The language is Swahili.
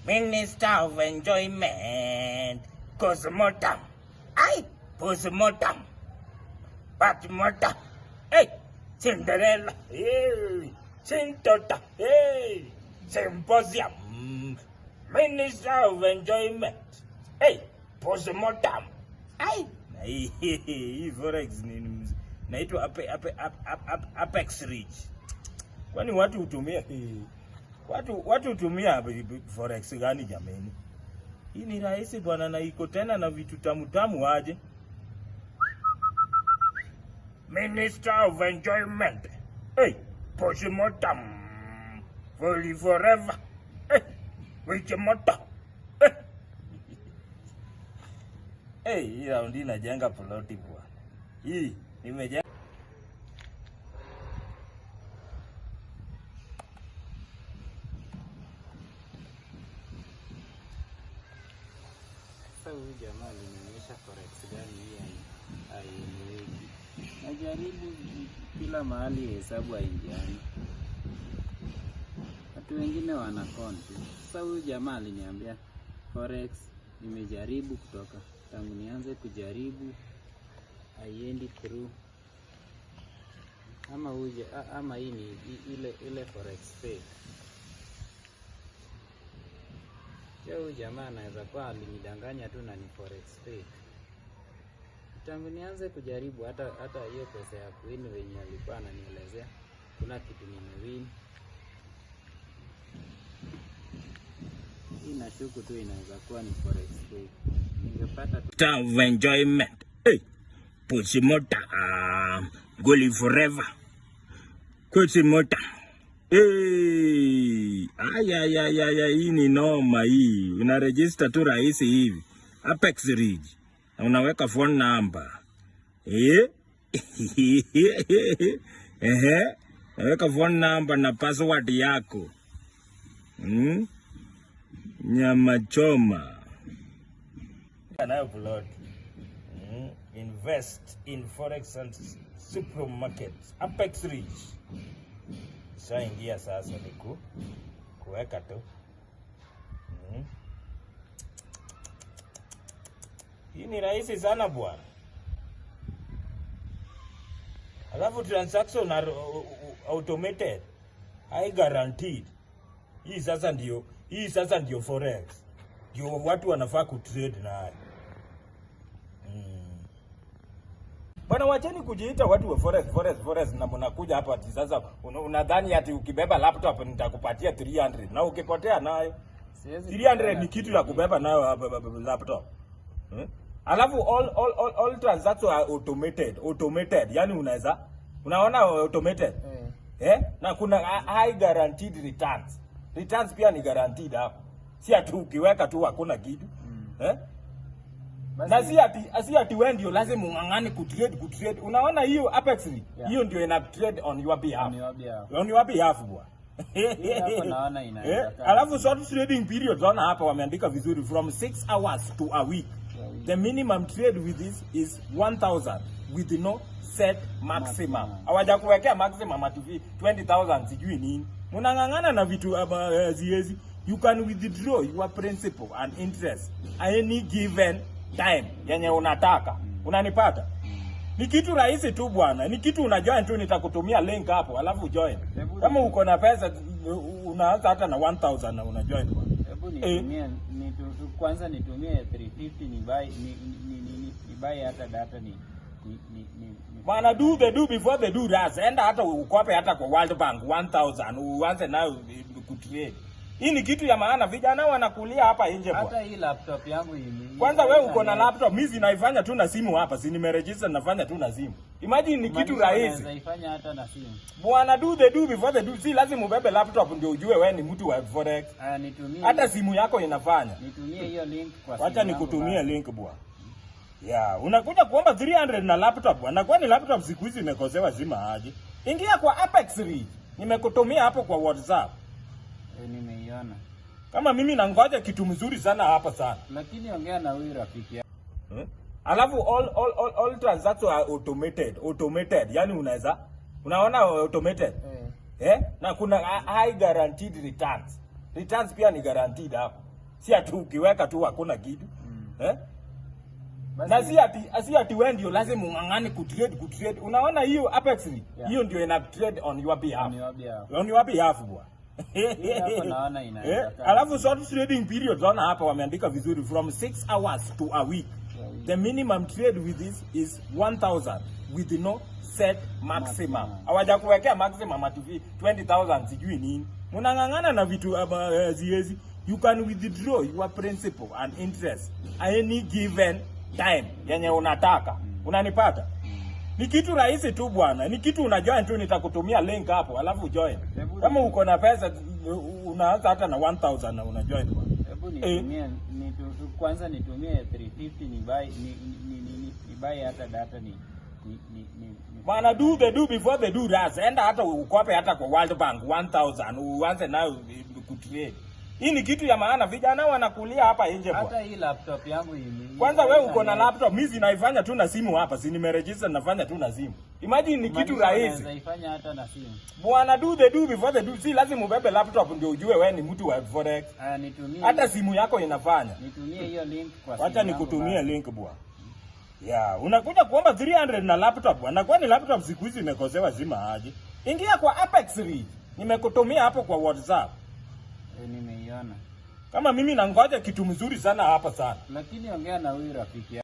Minister of Enjoyment, Cosmotam, ay, Postmortem, Patmortem, hey, Cinderella, hey, Sintota, hey, Symposium, Minister of Enjoyment, hey, Postmortem, ay, hii forex ni naitwa Apex Ridge. Kwani watu hutumia watu hutumia forex gani jameni? Hii ni rahisi bwana, na iko tena na vitu tamu tamu aje. Minister of Enjoyment, hey, Postmortem, Fully Forever, hey, Wichimoto, hey, hii raundi inajenga ploti bwana. Hii nimejenga. Huyu jamaa alinionyesha forex gani hii haieleweki. Najaribu kila mahali hesabu haingiani. Watu wengine wana konti. Sasa huyu jamaa aliniambia forex nimejaribu kutoka tangu nianze kujaribu haiendi through. Ama hii ni ile forex fake. Huyu jamaa anaweza kuwa alinidanganya tu na ni forex fake. Tangu nianze kujaribu hata hiyo pesa ya kuwin wenye alikuwa ananielezea kuna kitu nimewin. Hii nashuku tu inaweza kuwa ni forex fake. Ningepata tu enjoyment. Hey, Postmortem, Fully Forever, Postmortem. Hey, hii ni noma hii. Una register tu rahisi hivi. Apex Ridge. Na unaweka phone number. Naweka phone number na password yako. Nyama choma. Anayo plot. Invest in forex and supermarkets. Apex Ridge. Ingia sasa ni kuweka tu. Hii ni rahisi sana bwana. Alafu transaction are automated. High guaranteed. Hii sasa ndio forex. Ndio watu wanafaa kutrade nayo. Bwana, wacheni kujiita watu wa forex na mnakuja hapa ati sasa unadhani ati ukibeba laptop nitakupatia 300 na ukipotea nayo 300 ni kitu la kubeba nayo laptop. Alafu all transactions are automated. Yani unaona automated. Na kuna high guaranteed returns. Returns pia ni guaranteed hapo. Si ati ukiweka tu hakuna kitu. Na si ati wewe ndio lazima ungangane kutrade. Unaona hiyo Apex hiyo ndio ina trade on your behalf. On your behalf bwana. Hapo naona inaweza. Alafu short trading period naona hapa wameandika vizuri from 6 hours to a week. The minimum trade with this is 1000 with no set maximum. Hawajakuwekea maximum at 20000 sijui nini. Mnangangana na vitu ziezi. You can withdraw your principal and interest at any given time yenye unataka. Unanipata? Ni kitu rahisi tu bwana. Ni kitu unajoin tu, nitakutumia link hapo alafu join. Kama uko na pesa unaanza hata na 1000 na unajoin bwana. Hebu nitumie kwanza nitumie 350 ni buy hata data ni bwana, do before they do that. Enda hata ukope hata kwa World Bank 1000 uanze nayo kutrade. Hii ni kitu ya maana, vijana wanakulia hapa nje bwana. Hata hii laptop yangu kwanza wewe uko na laptop, mimi sinaifanya tu na simu hapa, si nimeregister nafanya tu na simu. Imagine ni kitu rahisi. Naifanya hata na simu. Bwana, do before they do. Si lazima ubebe laptop ndio ujue wewe ni mtu wa forex. Nitumie. Hata simu yako inafanya. Nitumie hiyo link kwa simu. Acha nikutumie link bwana. Unakuja kuomba 300 na laptop bwana. Kwani laptop siku hizi imekosewa zima aje? Ingia kwa Apex Ridge. Nimekutumia hapo kwa WhatsApp. Nimeiona. Kama mimi nangoja kitu mzuri sana hapa sana. Lakini ongea na huyu rafiki yako. Alafu all transactions are automated. Yani unaona automated. Na kuna high guaranteed returns. Returns pia ni guaranteed hapo. Si ati ukiweka tu hakuna kitu. Na si ati wewe ndio lazima ungangane kutrade. Unaona hiyo Apex hiyo ndio ina trade on your behalf. On your behalf bwana. Hapo naona inaweza. Alafu short trading period naona hapa wameandika vizuri from 6 hours to a week. The minimum trade with this is 1000 with no set maximum. Hawajakuwekea maximum at 20,000 sijui nini. Mnangangana na vitu ziezi. You can withdraw your principal and interest any given time yenye unataka. Unanipata? Ni kitu rahisi tu bwana. Ni kitu unajoin tu, nitakutumia link hapo alafu join. Kama uko na pesa unaanza hata na 1000 na unajoin bwana. Hebu nitumie kwanza nitumie 350 ni buy hata data ni bwana, do before they do that. Enda hata ukope hata kwa World Bank 1000 uanze nayo kutrade. Hii ni kitu ya maana, vijana wanakulia hapa nje bwana. Hata hii laptop yangu kwanza wewe uko na laptop, mimi sinaifanya tu na simu hapa, si nimeregister nafanya tu na simu. Imagine ni kitu rahisi. Naifanya hata na simu. Bwana, do before they do. Si lazima ubebe laptop ndio ujue wewe ni mtu wa forex. Nitumie. Hata simu yako inafanya. Nitumie hiyo link kwa simu. Acha nikutumie link bwana. Unakuja kuomba 300 na laptop bwana. Kwani laptop siku hizi imekosewa zima aje? Ingia kwa Apex Read. Nimekutumia hapo kwa WhatsApp. Nimeiona. Kama mimi nangoja kitu mzuri sana hapa sana. Lakini ongea na huyu rafiki.